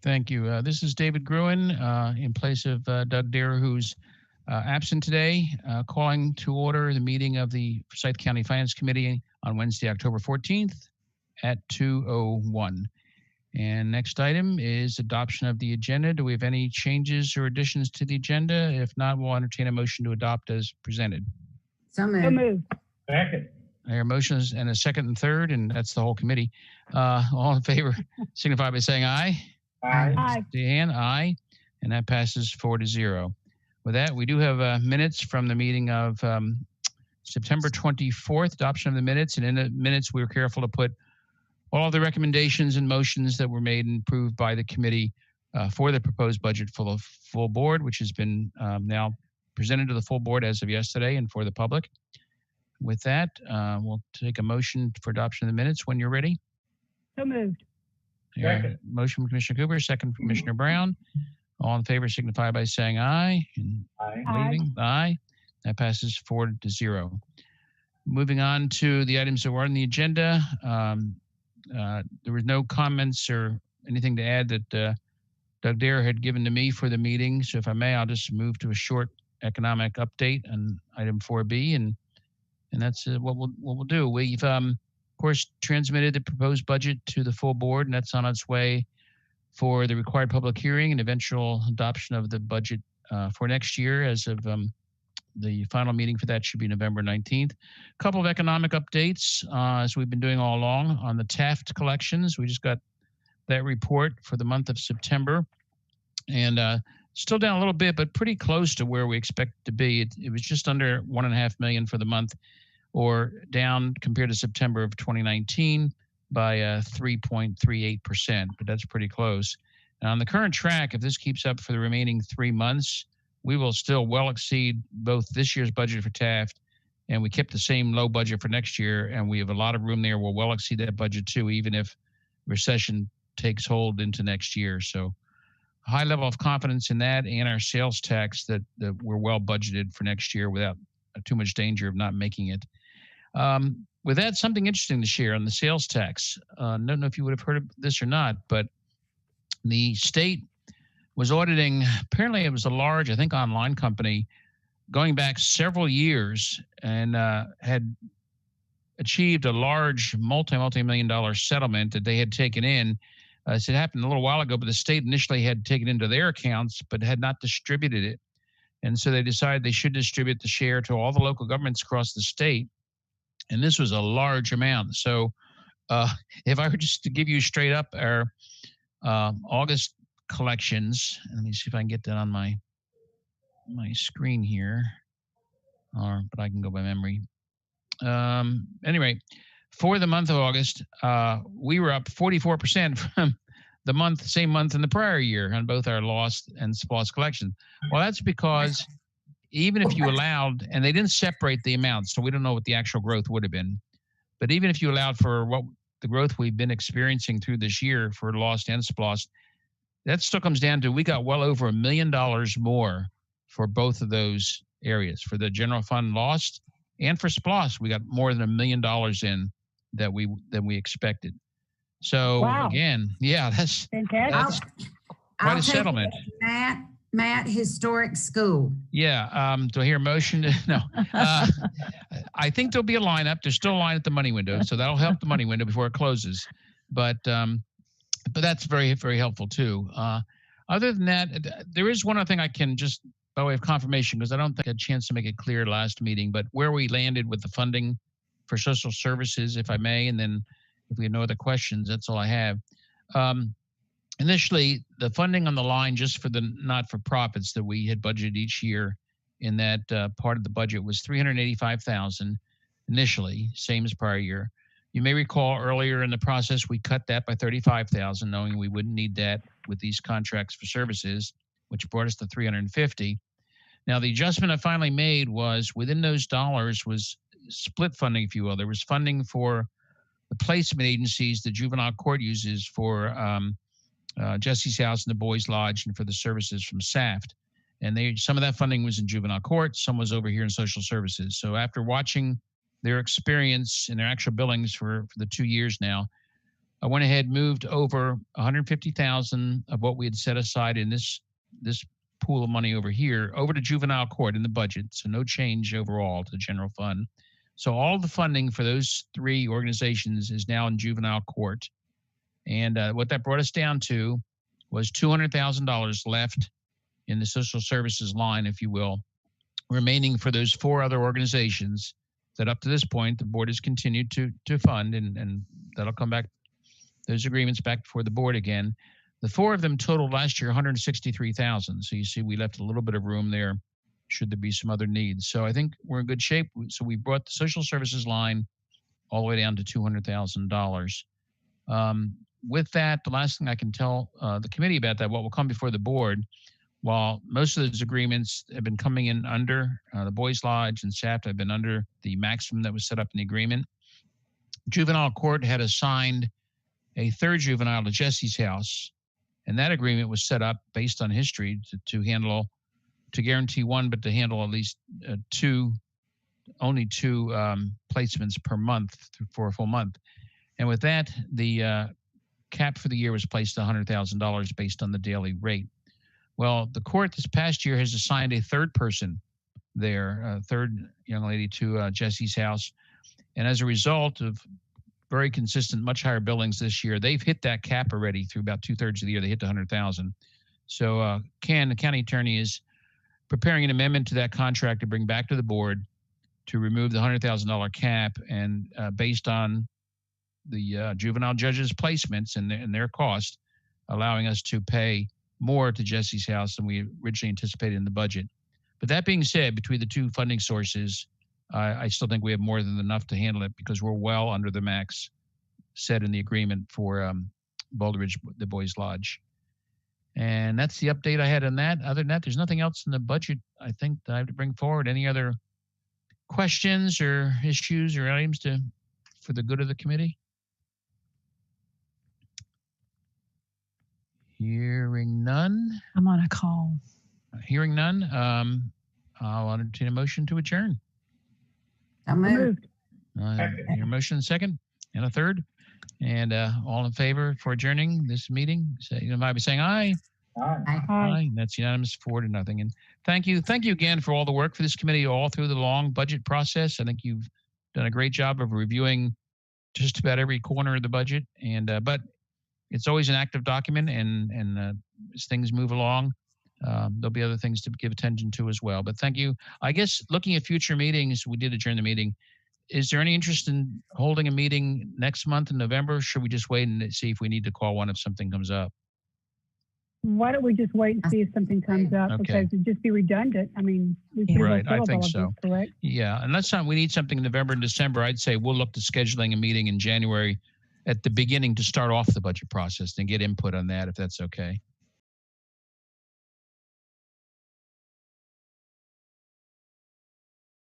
Thank you. This is David Gruen in place of Doug Deere, who's absent today, calling to order the meeting of the Forsyth County Finance Committee on Wednesday, October 14th at 2:01. And next item is adoption of the agenda. Do we have any changes or additions to the agenda? If not, we'll entertain a motion to adopt as presented. So moved. Second. There are motions and a second and third, and that's the whole committee. All in favor, signify by saying aye. Aye. Aye. The hand, aye, and that passes 4-0. With that, we do have minutes from the meeting of September 24th, adoption of the minutes. And in the minutes, we were careful to put all of the recommendations and motions that were made and approved by the committee for the proposed budget for the full board, which has been now presented to the full board as of yesterday and for the public. With that, we'll take a motion for adoption of the minutes when you're ready. So moved. Second. Motion from Commissioner Cooper, second from Commissioner Brown. All in favor signify by saying aye. And Aye. leaving, aye. That passes 4-0. Moving on to the items that were on the agenda. There was no comments or anything to add that Doug Deere had given to me for the meeting. So if I may, I'll just move to a short economic update on item 4B, and that's what we'll do. We've of course transmitted the proposed budget to the full board, and that's on its way for the required public hearing and eventual adoption of the budget for next year. As of the final meeting for that should be November 19th. A couple of economic updates as we've been doing all along on the Taft collections. We just got that report for the month of September, and still down a little bit, but pretty close to where we expect it to be. It was just under $1.5 million for the month, or down compared to September of 2019 by 3.38%, but that's pretty close. And on the current track, if this keeps up for the remaining 3 months, we will still well exceed both this year's budget for Taft, and we kept the same low budget for next year, and we have a lot of room there. We'll well exceed that budget too, even if recession takes hold into next year. So high level of confidence in that, and our sales tax that we're well budgeted for next year without too much danger of not making it. With that, something interesting to share on the sales tax. I don't know if you would have heard of this or not, but the state was auditing, apparently it was a large, I think, online company going back several years, and had achieved a large multi-million dollar settlement that they had taken in. It happened a little while ago, but the state initially had taken into their accounts, but had not distributed it. And so they decided they should distribute the share to all the local governments across the state. And this was a large amount. So if I were just to give you straight up our August collections, let me see if I can get that on my screen here, but I can go by memory. Anyway, for the month of August, we were up 44% from the same month in the prior year on both our lost and lost collection. Well, that's because even if you allowed, and they didn't separate the amounts, so we don't know what the actual growth would have been, but even if you allowed for what the growth we've been experiencing through this year for lost and splost, that still comes down to we got well over $1 million more for both of those areas. For the general fund lost and for splost, we got more than $1 million in that we expected. So wow. Again, yeah, that's fantastic. That's quite a settlement. Matt, historic school. Yeah. Do I hear a motion? No. I think there'll be a lineup. There's still a line at the money window, so that'll help the money window before it closes. But that's very, very helpful too. Other than that, there is one other thing I can just, by way of confirmation, because I don't think I had a chance to make it clear last meeting, but where we landed with the funding for social services, if I may, and then if we have no other questions, that's all I have. Initially, the funding on the line just for the not-for-profits that we had budgeted each year in that part of the budget was $385,000 initially, same as prior year. You may recall earlier in the process, we cut that by $35,000, knowing we wouldn't need that with these contracts for services, which brought us to $350,000. Now, the adjustment I finally made was within those dollars was split funding, if you will. There was funding for the placement agencies the Juvenile Court uses for Jesse's House and the Boys Lodge, and for the services from SAFT. And some of that funding was in Juvenile Court, some was over here in social services. So after watching their experience and their actual billings for the 2 years now, I went ahead, moved over 150,000 of what we had set aside in this pool of money over here over to juvenile court in the budget. So no change overall to the general fund. So all the funding for those three organizations is now in juvenile court. And what that brought us down to was $200,000 left in the social services line, if you will, remaining for those four other organizations that up to this point, the board has continued to fund, and that'll come back, those agreements back before the board again. The four of them totaled last year $163,000. So you see, we left a little bit of room there should there be some other needs. So I think we're in good shape. So we brought the social services line all the way down to $200,000. With that, the last thing I can tell the committee about that, what will come before the board, while most of those agreements have been coming in under, the Boys Lodge and SAP have been under the maximum that was set up in the agreement. Juvenile Court had assigned a third juvenile to Jesse's house, and that agreement was set up based on history to guarantee one, but to handle at least only two placements per month for a full month. And with that, the cap for the year was placed at $100,000 based on the daily rate. Well, the court this past year has assigned a third person there, a third young lady to Jesse's house. And as a result of very consistent, much higher billings this year, they've hit that cap already through about 2/3 of the year. They hit the 100,000. So the county attorney is preparing an amendment to that contract to bring back to the board to remove the $100,000 cap, and based on the juvenile judges' placements and their cost, allowing us to pay more to Jesse's house than we originally anticipated in the budget. But that being said, between the two funding sources, I still think we have more than enough to handle it because we're well under the max set in the agreement for Boulder Ridge, the Boys Lodge. And that's the update I had on that. Other than that, there's nothing else in the budget, I think, that I have to bring forward. Any other questions or issues or items for the good of the committee? Hearing none. I'm on a call. Hearing none, I'll entertain a motion to adjourn. So moved. Your motion second and a third. And all in favor for adjourning this meeting, signify by saying aye. Aye. Aye. That's unanimous, 4-0. And thank you again for all the work for this committee all through the long budget process. I think you've done a great job of reviewing just about every corner of the budget. And but it's always an active document, and as things move along, there'll be other things to give attention to as well. But thank you. I guess looking at future meetings, we did adjourn the meeting. Is there any interest in holding a meeting next month in November? Or should we just wait and see if we need to call one if something comes up? Why don't we just wait and see if something comes up? Okay. Because it'd just be redundant. I mean, we pretty well Right, I settled think all of so. this, correct? Yeah, unless we need something in November and December, I'd say we'll look to scheduling a meeting in January at the beginning to start off the budget process and get input on that, if that's okay.